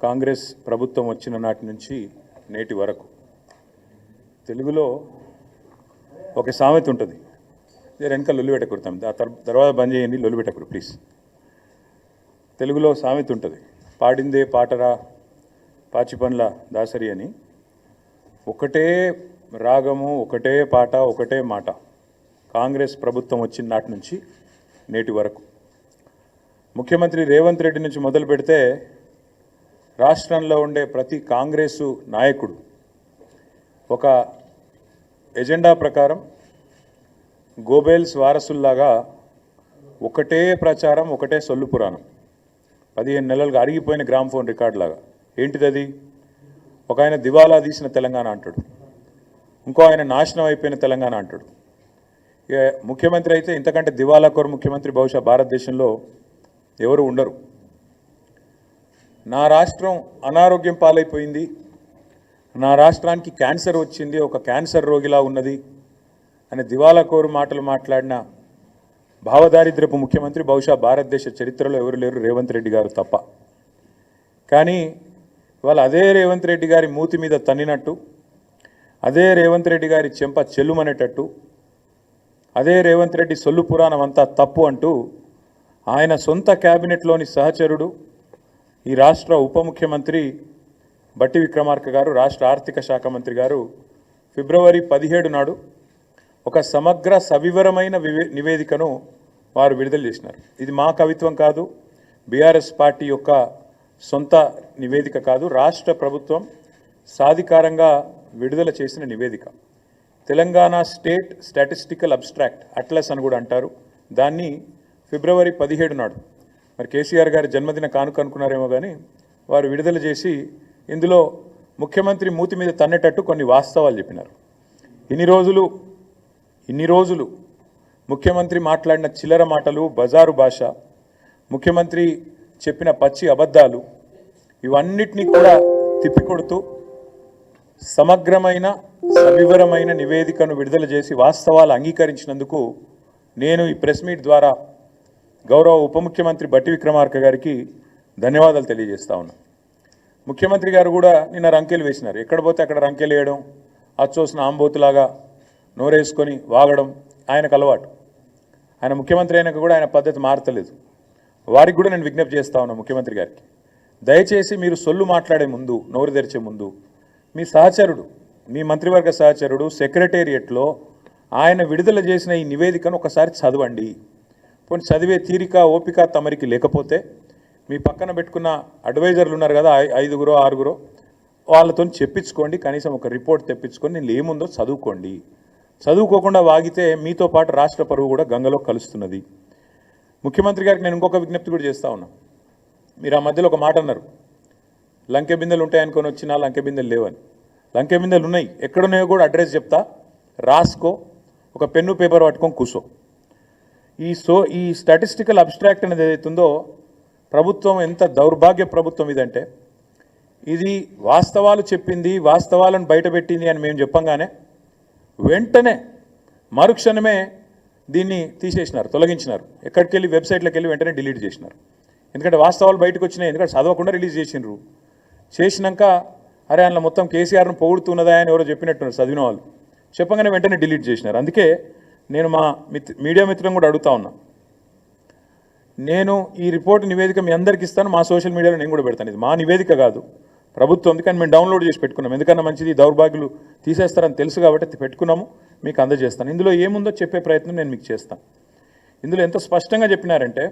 కాంగ్రెస్ ప్రభుత్వం వచ్చిన నాటి నుంచి నేటి వరకు తెలుగులో ఒక సామెత ఉంటుంది. వెనక లొల్లి పెట్టకూడతాం, తర్వాత బంద్ చేయండి, లొల్లి పెట్టకూడదు ప్లీజ్. తెలుగులో సామెత ఉంటుంది, పాడిందే పాటరా పాచిపండ్ల దాసరి అని. ఒకటే రాగము, ఒకటే పాట, ఒకటే మాట కాంగ్రెస్ ప్రభుత్వం వచ్చిన నాటి నుంచి నేటి వరకు. ముఖ్యమంత్రి రేవంత్ రెడ్డి నుంచి మొదలు పెడితే రాష్ట్రంలో ఉండే ప్రతి కాంగ్రెసు నాయకుడు ఒక ఎజెండా ప్రకారం గోబెల్స్ వారసుల్లాగా ఒకటే ప్రచారం, ఒకటే సొల్లు పురాణం. 15 నెలలుగా అరిగిపోయిన గ్రామ్ఫోన్ రికార్డు లాగా. ఏంటిది అది? ఒక ఆయన దివాలా తీసిన తెలంగాణ అంటాడు, ఇంకో ఆయన నాశనం అయిపోయిన తెలంగాణ అంటాడు. ఇక ముఖ్యమంత్రి అయితే ఇంతకంటే దివాలా కోరు ముఖ్యమంత్రి బహుశా భారతదేశంలో ఎవరు ఉండరు. నా రాష్ట్రం అనారోగ్యం పాలైపోయింది, నా రాష్ట్రానికి క్యాన్సర్ వచ్చింది, ఒక క్యాన్సర్ రోగిలా ఉన్నది అని దివాలా కోరు మాటలు మాట్లాడిన భావదారిద్రపు ముఖ్యమంత్రి బహుశా భారతదేశ చరిత్రలో ఎవరు లేరు, రేవంత్ రెడ్డి గారు తప్ప. కానీ ఇవాళ అదే రేవంత్ రెడ్డి గారి మూతి మీద తన్నినట్టు, అదే రేవంత్ రెడ్డి గారి చెంప చెల్లుమనేటట్టు, అదే రేవంత్ రెడ్డి సొల్లు పురాణం అంతా తప్పు అంటూ ఆయన సొంత క్యాబినెట్లోని సహచరుడు, ఈ రాష్ట్ర ఉప ముఖ్యమంత్రి బట్టి విక్రమార్క గారు, రాష్ట్ర ఆర్థిక శాఖ మంత్రి గారు ఫిబ్రవరి 17 నాడు ఒక సమగ్ర సవివరమైన నివేదికను వారు విడుదల చేసినారు. ఇది మా కవిత్వం కాదు, బీఆర్ఎస్ పార్టీ యొక్క సొంత నివేదిక కాదు, రాష్ట్ర ప్రభుత్వం సాధికారంగా విడుదల చేసిన నివేదిక. Telangana state statistical abstract atlas అని కూడా అంటారు దాన్ని. ఫిబ్రవరి 17 నాడు మరి కేసీఆర్ గారి జన్మదిన కానుక అనుకున్నారేమో కానీ వారు విడుదల చేసి ఇందులో ముఖ్యమంత్రి మూతి మీద తన్నేటట్టు కొన్ని వాస్తవాలు చెప్పినారు. ఇన్ని రోజులు ముఖ్యమంత్రి మాట్లాడిన చిల్లర మాటలు, బజారు భాష, ముఖ్యమంత్రి చెప్పిన పచ్చి అబద్ధాలు, ఇవన్నిటినీ కూడా తిప్పికొడుతూ సమగ్రమైన సవివరమైన నివేదికను విడుదల చేసి వాస్తవాలు అంగీకరించినందుకు నేను ఈ ప్రెస్ మీట్ ద్వారా గౌరవ ఉప ముఖ్యమంత్రి బట్టి విక్రమార్క గారికి ధన్యవాదాలు తెలియజేస్తా ఉన్నా. ముఖ్యమంత్రి గారు కూడా నిన్న రంకెలు వేసినారు. ఎక్కడ పోతే అక్కడ రంకెలు వేయడం, అచ్చోసిన ఆంబోతులాగా నోరేసుకొని వాగడం ఆయనకు అలవాటు. ఆయన ముఖ్యమంత్రి అయినాక కూడా ఆయన పద్ధతి మారతలేదు. వారికి కూడా నేను విజ్ఞప్తి చేస్తా ఉన్నా ముఖ్యమంత్రి గారికి, దయచేసి మీరు సొల్లు మాట్లాడే ముందు, నోరు తెరిచే ముందు మీ సహచరుడు, మీ మంత్రివర్గ సహచరుడు సెక్రటేరియట్లో ఆయన విడుదల చేసిన ఈ నివేదికను ఒకసారి చదవండి. పోనీ చదివే తీరిక, ఓపిక తమరికి లేకపోతే మీ పక్కన పెట్టుకున్న అడ్వైజర్లు ఉన్నారు కదా, 5గురో 6గురో, వాళ్ళతో చెప్పించుకోండి. కనీసం ఒక రిపోర్ట్ తెప్పించుకొని నేను ఏముందో చదువుకోండి. చదువుకోకుండా వాగితే మీతో పాటు రాష్ట్ర పరువు కూడా గంగలో కలుస్తున్నది. ముఖ్యమంత్రి గారికి నేను ఇంకొక విజ్ఞప్తి కూడా చేస్తా ఉన్నా. మీరు ఆ మధ్యలో ఒక మాట అన్నారు, లంకె బిందెలు ఉంటాయనుకొని వచ్చినా లంకె బిందెలు లేవని. లంకె బిందెలు ఉన్నాయి, ఎక్కడున్నాయో కూడా అడ్రస్ చెప్తా, రాసుకో, ఒక పెన్ను పేపర్ పట్టుకొని కూర్చో. ఈ స్టాటిస్టికల్ అబ్స్ట్రాక్ట్ అనేది ఏదైతుందో ప్రభుత్వం ఎంత దౌర్భాగ్య ప్రభుత్వం ఇదంటే, ఇది వాస్తవాలు చెప్పింది, వాస్తవాలను బయటపెట్టింది అని మేము చెప్పంగానే వెంటనే మరుక్షణమే దీన్ని తీసేసినారు, తొలగించినారు. ఎక్కడికి వెళ్ళి వెబ్సైట్లోకి వెళ్ళి వెంటనే డిలీట్ చేసినారు. ఎందుకంటే వాస్తవాలు బయటకు వచ్చినాయి, ఎందుకంటే చదవకుండా రిలీజ్ చేసినారు. చేసినాక అరే అందులో మొత్తం కేసీఆర్ను పొగుడుతున్నదా అని ఎవరో చెప్పినట్టున్నారు చదివిన వాళ్ళు, చెప్పగానే వెంటనే డిలీట్ చేసినారు. అందుకే నేను మా మీడియా మిత్రులను కూడా అడుగుతా ఉన్నా, నేను ఈ రిపోర్ట్ నివేదిక మీ అందరికీ ఇస్తాను, మా సోషల్ మీడియాలో నేను కూడా పెడతాను. ఇది మా నివేదిక కాదు, ప్రభుత్వం. అందుకని మేము డౌన్లోడ్ చేసి పెట్టుకున్నాం. ఎందుకన్నా మంచిది, దౌర్భాగ్యులు తీసేస్తారని తెలుసు కాబట్టి పెట్టుకున్నాము, మీకు అందజేస్తాను. ఇందులో ఏముందో చెప్పే ప్రయత్నం నేను మీకు చేస్తాను. ఇందులో ఎంత స్పష్టంగా చెప్పినారంటే,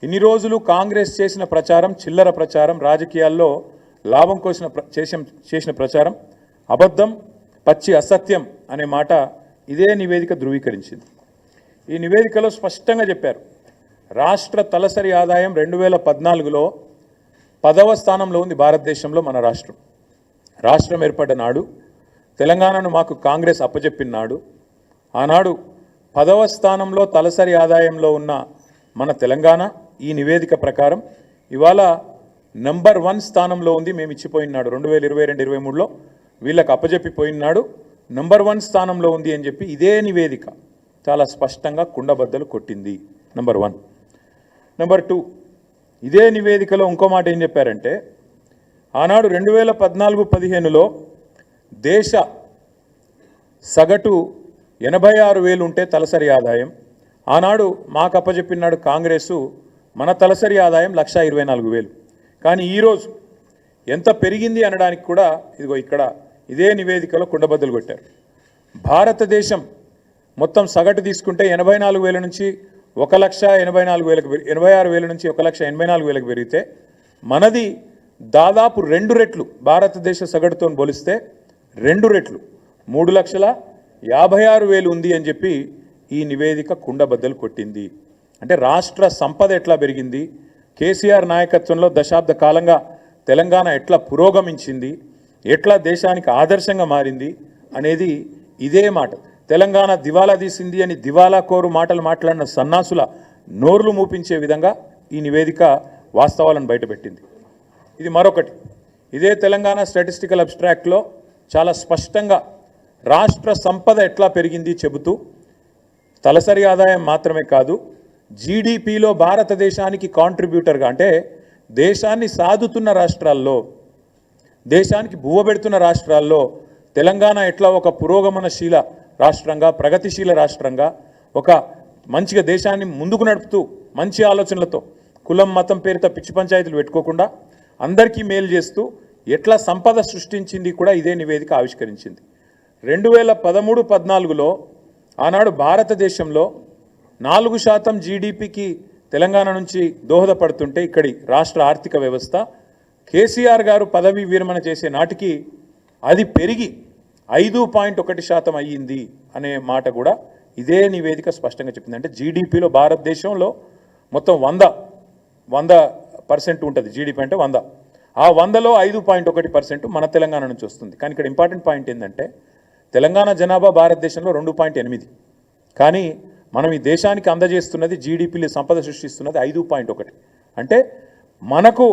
ఇన్ని రోజులు కాంగ్రెస్ చేసిన ప్రచారం చిల్లర ప్రచారం, రాజకీయాల్లో లాభం కోసం చేసిన ప్రచారం అబద్ధం, పచ్చి అసత్యం అనే మాట ఇదే నివేదిక ధృవీకరించింది. ఈ నివేదికలో స్పష్టంగా చెప్పారు, రాష్ట్ర తలసరి ఆదాయం 2014లో 10వ స్థానంలో ఉంది భారతదేశంలో మన రాష్ట్రం. రాష్ట్రం ఏర్పడ్డ నాడు, తెలంగాణను మాకు కాంగ్రెస్ అప్పచెప్పిన నాడు, ఆనాడు 10వ స్థానంలో తలసరి ఆదాయంలో ఉన్న మన తెలంగాణ ఈ నివేదిక ప్రకారం ఇవాళ నంబర్ 1 స్థానంలో ఉంది. మేము ఇచ్చిపోయినాడు 2022-23లో వీళ్ళకి అప్పచెప్పిపోయినాడు, నంబర్ 1 స్థానంలో ఉంది అని చెప్పి ఇదే నివేదిక చాలా స్పష్టంగా కుండబద్దలు కొట్టింది. నంబర్ 1. నంబర్ 2, ఇదే నివేదికలో ఇంకో మాట ఏం చెప్పారంటే, ఆనాడు 2014-15లో దేశ సగటు 86,000 ఉంటే తలసరి ఆదాయం. ఆనాడు మాకు అప్పచెప్పినాడు కాంగ్రెసు మన తలసరి ఆదాయం 1,24,000. కానీ ఈరోజు ఎంత పెరిగింది అనడానికి కూడా ఇదిగో ఇక్కడ ఇదే నివేదికలో కుండబద్దలు కొట్టారు. భారతదేశం మొత్తం సగటు తీసుకుంటే 84,000 నుంచి 1,84,000 86,000 నుంచి 1,84,000 పెరిగితే మనది దాదాపు 2 రెట్లు భారతదేశ సగటుతో పోలిస్తే 2 రెట్లు 3,56,000 ఉంది అని చెప్పి ఈ నివేదిక కుండబద్దలు కొట్టింది. అంటే రాష్ట్ర సంపద ఎట్లా పెరిగింది, కేసీఆర్ నాయకత్వంలో దశాబ్ద కాలంగా తెలంగాణ ఎట్లా పురోగమించింది, ఎట్లా దేశానికి ఆదర్శంగా మారింది అనేది ఇదే మాట. తెలంగాణ దివాలా తీసింది అని దివాలా కోరు మాటలు మాట్లాడిన సన్నాసుల నోర్లు మూపించే విధంగా ఈ నివేదిక వాస్తవాలను బయటపెట్టింది. ఇది మరొకటి, ఇదే తెలంగాణ స్టాటిస్టికల్ అబ్స్ట్రాక్ట్లో చాలా స్పష్టంగా రాష్ట్ర సంపద ఎట్లా పెరిగింది చెబుతూ తలసరి ఆదాయం మాత్రమే కాదు, జీడిపిలో భారతదేశానికి కాంట్రిబ్యూటర్గా అంటే దేశాన్ని సాదుతున్న రాష్ట్రాల్లో, దేశానికి బువ్వబెడుతున్న రాష్ట్రాల్లో తెలంగాణ ఎట్లా ఒక పురోగమనశీల రాష్ట్రంగా, ప్రగతిశీల రాష్ట్రంగా, ఒక మంచిగా దేశాన్ని ముందుకు నడుపుతూ మంచి ఆలోచనలతో కులం మతం పేరుతో పిచ్చి పంచాయతీలు పెట్టుకోకుండా అందరికీ మేలు చేస్తూ ఎట్లా సంపద సృష్టించింది కూడా ఇదే నివేదిక ఆవిష్కరించింది. 2013-14లో ఆనాడు భారతదేశంలో 4% జీడిపికి తెలంగాణ నుంచి దోహదపడుతుంటే ఇక్కడి రాష్ట్ర ఆర్థిక వ్యవస్థ కేసీఆర్ గారు పదవి విరమణ చేసే నాటికి అది పెరిగి 5.1% అయ్యింది అనే మాట కూడా ఇదే నివేదిక స్పష్టంగా చెప్పింది. అంటే జీడిపిలో భారతదేశంలో మొత్తం 100% ఉంటుంది. జీడిపి అంటే 100, ఆ 100లో 5.1% మన తెలంగాణ నుంచి వస్తుంది. కానీ ఇక్కడ ఇంపార్టెంట్ పాయింట్ ఏంటంటే తెలంగాణ జనాభా భారతదేశంలో 2.8, కానీ మనం ఈ దేశానికి అందజేస్తున్నది జీడిపిలో సంపద సృష్టిస్తున్నది 5.1. అంటే మనకు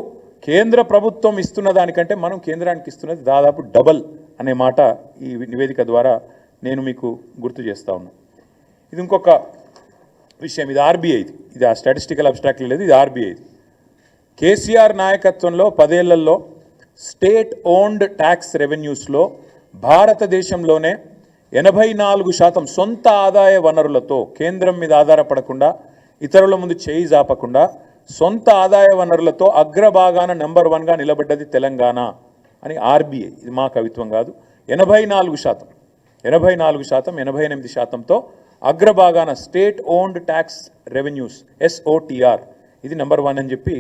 కేంద్ర ప్రభుత్వం ఇస్తున్న దానికంటే మనం కేంద్రానికి ఇస్తున్నది దాదాపు డబల్ అనే మాట ఈ నివేదిక ద్వారా నేను మీకు గుర్తు చేస్తా ఉన్నా. ఇది ఇంకొక విషయం, ఇది ఆర్బీఐది, ఇది ఆ స్టాటిస్టికల్ అబ్స్ట్రాక్ట్ లేదు, ఇది ఆర్బీఐది. కేసీఆర్ నాయకత్వంలో 10 ఏళ్లలో స్టేట్ ఓన్డ్ ట్యాక్స్ రెవెన్యూస్లో భారతదేశంలోనే 84% సొంత ఆదాయ వనరులతో, కేంద్రం మీద ఆధారపడకుండా, ఇతరుల ముందు చేయి జాపకుండా సొంత ఆదాయ వనరులతో అగ్రభాగాన నెంబర్ 1గా నిలబడ్డది తెలంగాణ అని ఆర్బీఐ, ఇది మా కవిత్వం కాదు. 84%, 88%తో అగ్రభాగాన state owned tax revenues SOTR, ఇది నెంబర్ 1 అని చెప్పి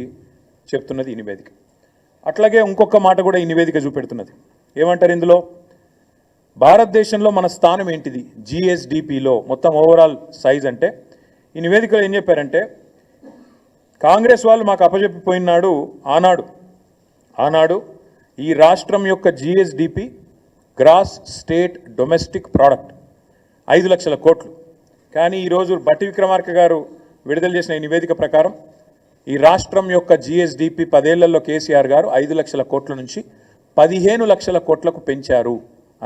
చెప్తున్నది ఈ నివేదిక. అట్లాగే ఇంకొక మాట కూడా ఈ నివేదిక చూపెడుతున్నది. ఏమంటారు ఇందులో, భారతదేశంలో మన స్థానం ఏంటిది GSDPలో మొత్తం ఓవరాల్ సైజ్ అంటే ఈ నివేదికలో ఏం చెప్పారంటే, కాంగ్రెస్ వాళ్ళు మాకు అప్పచెప్పిపోయినాడు ఆనాడు ఈ రాష్ట్రం యొక్క GSDP gross state domestic product 5 లక్షల కోట్లు. కానీ ఈరోజు బట్టి విక్రమార్క గారు విడుదల చేసిన ఈ నివేదిక ప్రకారం ఈ రాష్ట్రం యొక్క GSDP 10 ఏళ్లలో కేసీఆర్ గారు 5 లక్షల కోట్ల నుంచి 15 లక్షల కోట్లకు పెంచారు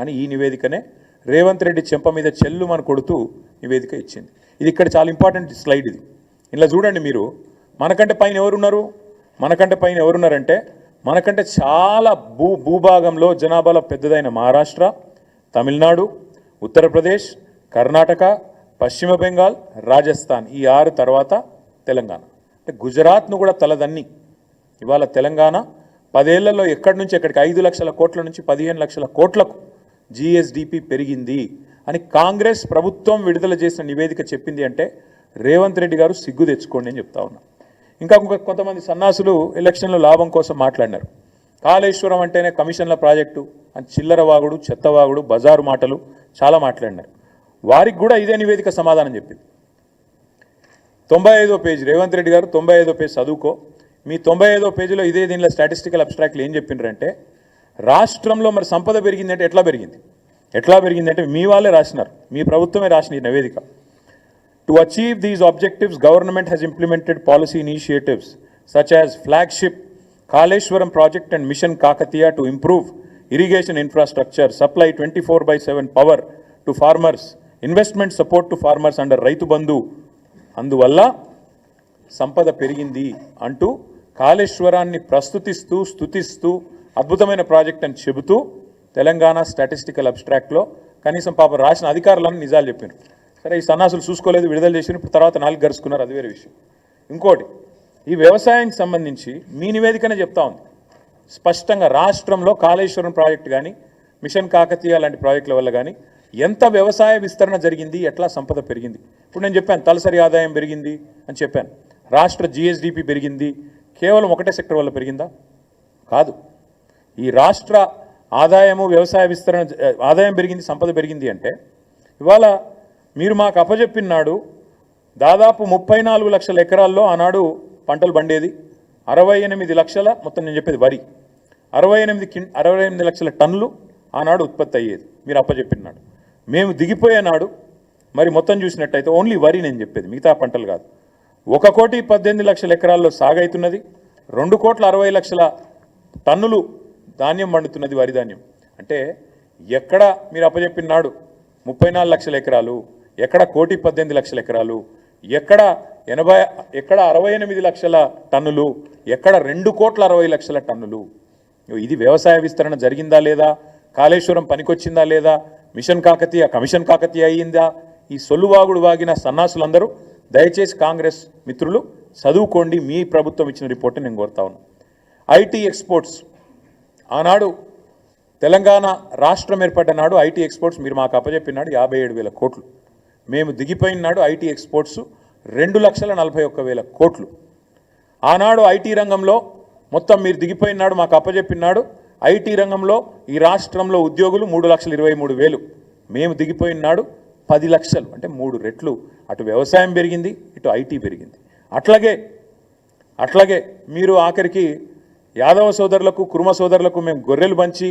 అని ఈ నివేదికనే రేవంత్ రెడ్డి చెంప మీద చెల్లుమని కొడుతూ నివేదిక ఇచ్చింది. ఇది ఇక్కడ చాలా ఇంపార్టెంట్ స్లైడ్. ఇది ఇలా చూడండి మీరు, మనకంటే పైన ఎవరున్నారంటే మనకంటే చాలా భూభాగంలో జనాభాలో పెద్దదైన మహారాష్ట్ర, తమిళనాడు, ఉత్తరప్రదేశ్, కర్ణాటక, పశ్చిమ బెంగాల్, రాజస్థాన్, ఈ 6 తర్వాత తెలంగాణ. అంటే గుజరాత్ను కూడా తలదన్ని ఇవాళ తెలంగాణ 10 ఏళ్లలో ఎక్కడి నుంచి ఎక్కడికి 5 లక్షల కోట్ల నుంచి 15 లక్షల కోట్లకు GSDP పెరిగింది అని కాంగ్రెస్ ప్రభుత్వం విడుదల చేసిన నివేదిక చెప్పింది. అంటే రేవంత్ రెడ్డి గారు సిగ్గు తెచ్చుకోండి అని చెప్తా ఉన్నా. ఇంకా కొంతమంది సన్నాసులు ఎలక్షన్లో లాభం కోసం మాట్లాడినారు. కాళేశ్వరం అంటేనే కమిషన్ల ప్రాజెక్టు అని చిల్లర వాగుడు, చెత్తవాగుడు, బజారు మాటలు చాలా మాట్లాడినారు. వారికి కూడా ఇదే నివేదిక సమాధానం చెప్పింది. 95వ పేజీ, రేవంత్ రెడ్డి గారు 95వ పేజీ చదువుకో. మీ 95వ పేజీలో ఇదే దీనిలో స్టాటిస్టికల్ అబ్స్ట్రాక్ట్లు ఏం చెప్పిండ్రంటే, రాష్ట్రంలో మరి సంపద పెరిగిందంటే ఎట్లా పెరిగిందంటే మీ వాళ్ళే రాసినారు, మీ ప్రభుత్వమే రాసిన ఈ నివేదిక. To achieve these objectives government has implemented policy initiatives such as flagship Kaleshwaram project and mission Kakatiya to improve irrigation infrastructure, supply 24/7 power to farmers, investment support to farmers under Rythu Bandhu. అందువల్ల సంపద పెరిగింది అంటూ కాళేశ్వరాన్ని ప్రస్తుతిస్తూ స్తుతిస్తూ అద్భుతమైన ప్రాజెక్ట్ అని చెబుతూ తెలంగాణ స్టాటిస్టికల్ అబ్స్ట్రాక్ట్లో కనీసం పాప రాసిన అధికారులను నిజాలు చెప్పారు. సరే, ఈ సన్నాసులు చూసుకోలేదు, విడుదల చేసిన తర్వాత 4 గరుచుకున్నారు, అది వేరే విషయం. ఇంకోటి, ఈ వ్యవసాయానికి సంబంధించి మీ నివేదికనే చెప్తా ఉంది స్పష్టంగా, రాష్ట్రంలో కాళేశ్వరం ప్రాజెక్టు కానీ మిషన్ కాకతీయ లాంటి ప్రాజెక్టుల వల్ల కానీ ఎంత వ్యవసాయ విస్తరణ జరిగింది, ఎట్లా సంపద పెరిగింది. ఇప్పుడు నేను చెప్పాను తలసరి ఆదాయం పెరిగింది అని చెప్పాను, రాష్ట్ర జిఎస్డిపి పెరిగింది. కేవలం ఒకటే సెక్టర్ వల్ల పెరిగిందా? కాదు. ఈ రాష్ట్ర ఆదాయము వ్యవసాయ విస్తరణ, ఆదాయం పెరిగింది, సంపద పెరిగింది అంటే ఇవాళ మీరు మాకు అప్పజెప్పినాడు దాదాపు 34 లక్షల ఎకరాల్లో ఆనాడు పంటలు పండేది, 68 లక్షల, మొత్తం నేను చెప్పేది వరి, 68 లక్షల టన్నులు ఆనాడు ఉత్పత్తి అయ్యేది మీరు అప్పజెప్పినాడు. మేము దిగిపోయే నాడు మరి మొత్తం చూసినట్టయితే ఓన్లీ వరి నేను చెప్పేది, మిగతా పంటలు కాదు, 1,18,00,000 ఎకరాల్లో సాగైతున్నది, 2,60,00,000 టన్నులు ధాన్యం పండుతున్నది, వరి ధాన్యం. అంటే ఎక్కడ మీరు అప్పజెప్పినాడు 34 లక్షల ఎకరాలు, ఎక్కడ 1,18,00,000 ఎకరాలు, ఎక్కడ 68 లక్షల టన్నులు, ఎక్కడ 2,60,00,000 టన్నులు. ఇది వ్యవసాయ విస్తరణ జరిగిందా లేదా, కాళేశ్వరం పనికొచ్చిందా లేదా, మిషన్ కాకతీయ కమిషన్ కాకతీయ అయ్యిందా? ఈ సొల్లువాగుడు వాగిన సన్నాసులందరూ దయచేసి కాంగ్రెస్ మిత్రులు చదువుకోండి, మీ ప్రభుత్వం ఇచ్చిన రిపోర్ట్ నేను కోరుతా ఉన్నాను. ఐటీ ఎక్స్పోర్ట్స్, ఆనాడు తెలంగాణ రాష్ట్రం ఏర్పడ్డ నాడు ఐటీ ఎక్స్పోర్ట్స్ మీరు మాకు అప్పచెప్పినాడు 57,000 కోట్లు, మేము దిగిపోయిన నాడు ఐటీ ఎక్స్పోర్ట్స్ 2,41,000 కోట్లు. ఆనాడు ఐటీ రంగంలో మొత్తం మీరు దిగిపోయిన నాడు మాకు అప్పచెప్పినాడు ఐటీ రంగంలో ఈ రాష్ట్రంలో ఉద్యోగులు 3,23,000, మేము దిగిపోయిన నాడు 10 లక్షలు, అంటే 3 రెట్లు. అటు వ్యవసాయం పెరిగింది, ఇటు ఐటీ పెరిగింది. అట్లాగే మీరు ఆఖరికి యాదవ సోదరులకు కుర్మ సోదరులకు మేము గొర్రెలు పంచి